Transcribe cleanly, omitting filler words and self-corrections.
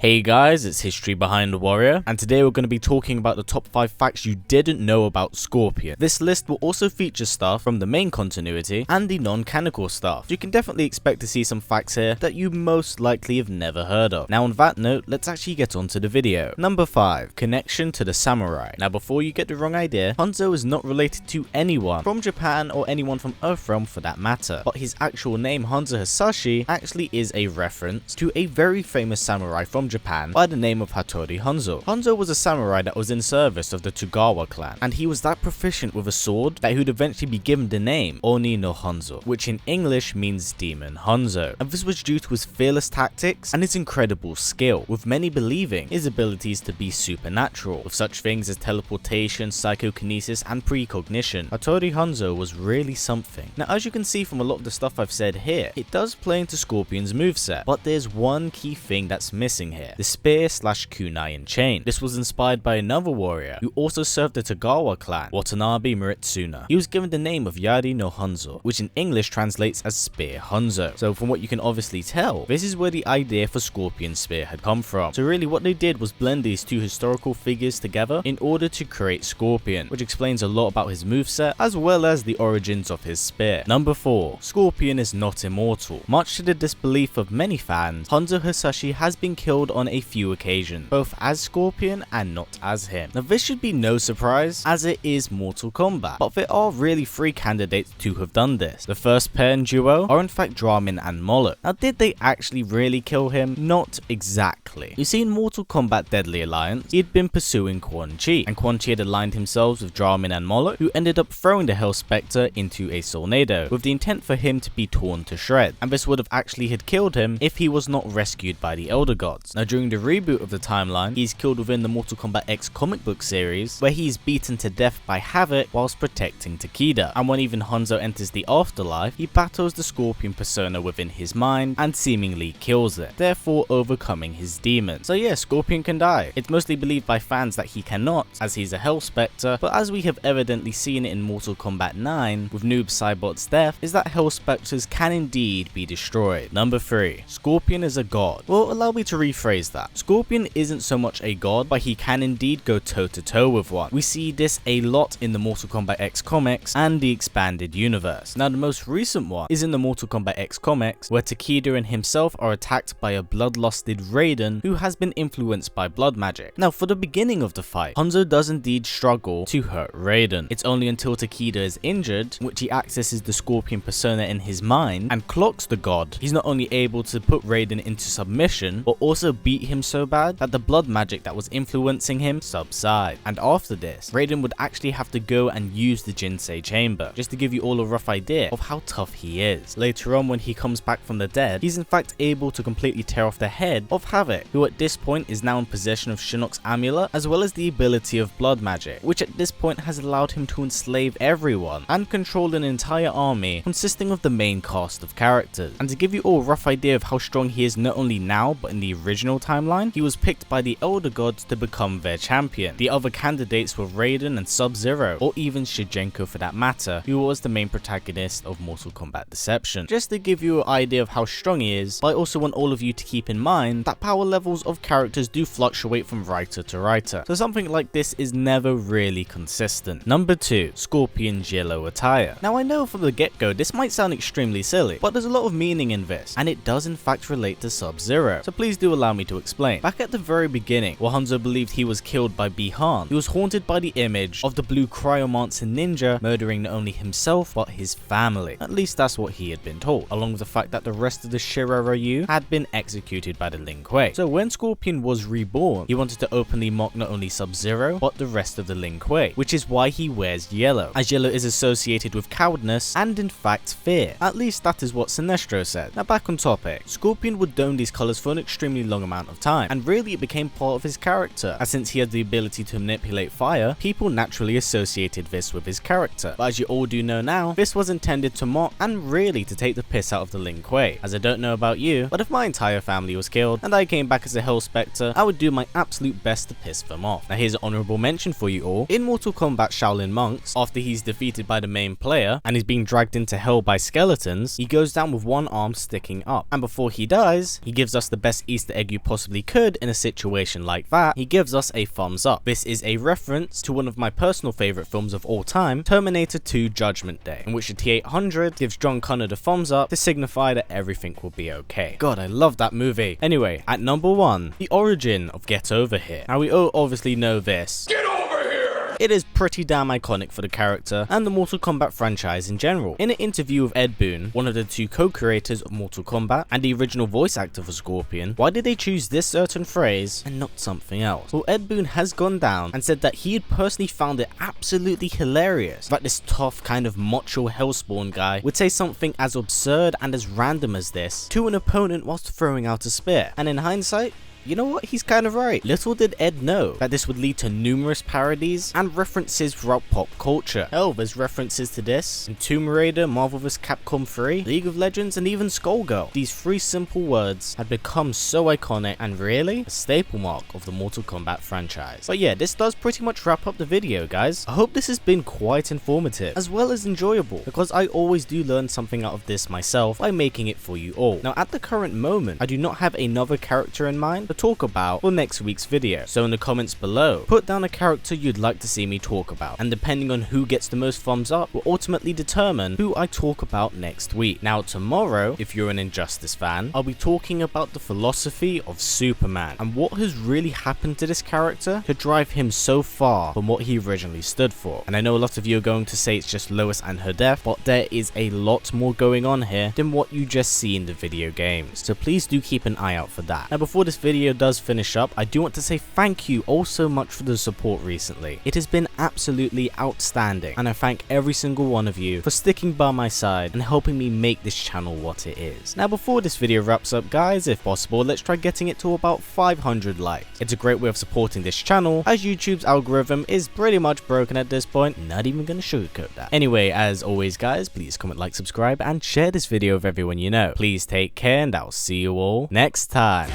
Hey guys, it's History Behind the Warrior, and today we're going to be talking about the top 5 facts you didn't know about Scorpion. This list will also feature stuff from the main continuity and the non-canonical stuff. You can definitely expect to see some facts here that you most likely have never heard of. Now on that note, let's actually get on to the video. Number 5. Connection to the samurai. Now before you get the wrong idea, Hanzo is not related to anyone from Japan or anyone from Earthrealm for that matter, but his actual name Hanzo Hasashi actually is a reference to a very famous samurai from Japan by the name of Hattori Hanzo. Hanzo was a samurai that was in service of the Togawa clan, and he was that proficient with a sword that he would eventually be given the name Oni no Hanzo, which in English means Demon Hanzo. And this was due to his fearless tactics and his incredible skill, with many believing his abilities to be supernatural, with such things as teleportation, psychokinesis, and precognition. Hattori Hanzo was really something. Now as you can see from a lot of the stuff I've said here, it does play into Scorpion's moveset, but there's one key thing that's missing here: the spear / kunai and chain. This was inspired by another warrior who also served the Togawa clan, Watanabe Muritsuna. He was given the name of Yari no Hanzo, which in English translates as Spear Hanzo. So from what you can obviously tell, this is where the idea for Scorpion's spear had come from. So really what they did was blend these two historical figures together in order to create Scorpion, which explains a lot about his moveset as well as the origins of his spear. Number 4. Scorpion is not immortal. Much to the disbelief of many fans, Hanzo Hasashi has been killed on a few occasions, both as Scorpion and not as him. Now this should be no surprise, as it is Mortal Kombat, but there are really 3 candidates to have done this. The first pair and duo are in fact Dramin and Moloch. Now did they actually really kill him? Not exactly. You see, in Mortal Kombat Deadly Alliance, he had been pursuing Quan Chi, and Quan Chi had aligned himself with Dramin and Moloch, who ended up throwing the Hell Spectre into a Solnado, with the intent for him to be torn to shreds, and this would have actually had killed him if he was not rescued by the Elder Gods. Now during the reboot of the timeline, he's killed within the Mortal Kombat X comic book series, where he's beaten to death by Havoc whilst protecting Takeda, and when even Hanzo enters the afterlife, he battles the Scorpion persona within his mind and seemingly kills it, therefore overcoming his demon. So yeah, Scorpion can die. It's mostly believed by fans that he cannot, as he's a Hell Spectre, but as we have evidently seen in Mortal Kombat 9 with Noob Saibot's death, is that Hell Spectres can indeed be destroyed. Number 3. Scorpion is a god. Well, allow me to rephrase that. Scorpion isn't so much a god, but he can indeed go toe to toe with one. We see this a lot in the Mortal Kombat X comics and the expanded universe. Now the most recent one is in the Mortal Kombat X comics, where Takeda and himself are attacked by a bloodlusted Raiden who has been influenced by blood magic. Now for the beginning of the fight, Hanzo does indeed struggle to hurt Raiden. It's only until Takeda is injured, which he accesses the Scorpion persona in his mind and clocks the god, he's not only able to put Raiden into submission, but also beat him so bad that the blood magic that was influencing him subsides. And after this, Raiden would actually have to go and use the Jinsei chamber, just to give you all a rough idea of how tough he is. Later on, when he comes back from the dead, he's in fact able to completely tear off the head of Havoc, who at this point is now in possession of Shinnok's amulet, as well as the ability of blood magic, which at this point has allowed him to enslave everyone and control an entire army consisting of the main cast of characters. And to give you all a rough idea of how strong he is not only now but in the original timeline, he was picked by the Elder Gods to become their champion. The other candidates were Raiden and Sub-Zero, or even Shigenko for that matter, who was the main protagonist of Mortal Kombat Deception. Just to give you an idea of how strong he is, but I also want all of you to keep in mind that power levels of characters do fluctuate from writer to writer, so something like this is never really consistent. Number 2. Scorpion's yellow attire. Now I know from the get-go this might sound extremely silly, but there's a lot of meaning in this, and it does in fact relate to Sub-Zero, so please do allow me to explain. Back at the very beginning, where Hanzo believed he was killed by Bi-Han, he was haunted by the image of the blue cryomancer ninja murdering not only himself but his family. At least that's what he had been told, along with the fact that the rest of the Shirai Ryu had been executed by the Lin Kuei. So when Scorpion was reborn, he wanted to openly mock not only Sub-Zero but the rest of the Lin Kuei, which is why he wears yellow, as yellow is associated with cowardness and in fact fear. At least that is what Sinestro said. Now back on topic, Scorpion would don these colours for an extremely long amount of time, and really it became part of his character, as since he had the ability to manipulate fire, people naturally associated this with his character. But as you all do know now, this was intended to mock and really to take the piss out of the Lin Kuei. As I don't know about you, but if my entire family was killed and I came back as a Hell Spectre, I would do my absolute best to piss them off. Now here's an honourable mention for you all. In Mortal Kombat Shaolin Monks, after he's defeated by the main player and is being dragged into hell by skeletons, he goes down with one arm sticking up, and before he dies, he gives us the best Easter egg you possibly could in a situation like that, he gives us a thumbs up. This is a reference to one of my personal favourite films of all time, Terminator 2 Judgment Day, in which the T-800 gives John Connor the thumbs up to signify that everything will be okay. God, I love that movie. Anyway, at number 1, the origin of Get Over Here. Now we all obviously know this. Get over here! It is pretty damn iconic for the character and the Mortal Kombat franchise in general. In an interview with Ed Boon, one of the 2 co-creators of Mortal Kombat and the original voice actor for Scorpion, why did they choose this certain phrase and not something else? Well, Ed Boon has gone down and said that he had personally found it absolutely hilarious that this tough kind of macho hellspawn guy would say something as absurd and as random as this to an opponent whilst throwing out a spear. And in hindsight, you know what, he's kind of right. Little did Ed know that this would lead to numerous parodies and references throughout pop culture. Hell, there's references to this in Tomb Raider, Marvel vs. Capcom 3, League of Legends, and even Skullgirl. These 3 simple words had become so iconic and really a staple mark of the Mortal Kombat franchise. But yeah, this does pretty much wrap up the video, guys. I hope this has been quite informative as well as enjoyable, because I always do learn something out of this myself by making it for you all. Now at the current moment, I do not have another character in mind to talk about for next week's video, so in the comments below, put down a character you'd like to see me talk about, and depending on who gets the most thumbs up will ultimately determine who I talk about next week. Now tomorrow, if you're an Injustice fan, I'll be talking about the philosophy of Superman and what has really happened to this character to drive him so far from what he originally stood for. And I know a lot of you are going to say it's just Lois and her death, but there is a lot more going on here than what you just see in the video games, so please do keep an eye out for that. Now before this video does finish up, I do want to say thank you all so much for the support recently. It has been absolutely outstanding, and I thank every single one of you for sticking by my side and helping me make this channel what it is. Now before this video wraps up, guys, if possible, let's try getting it to about 500 likes. It's a great way of supporting this channel, as YouTube's algorithm is pretty much broken at this point. Not even gonna sugarcoat that. Anyway, as always, guys, please comment, like, subscribe, and share this video with everyone you know. Please take care, and I'll see you all next time.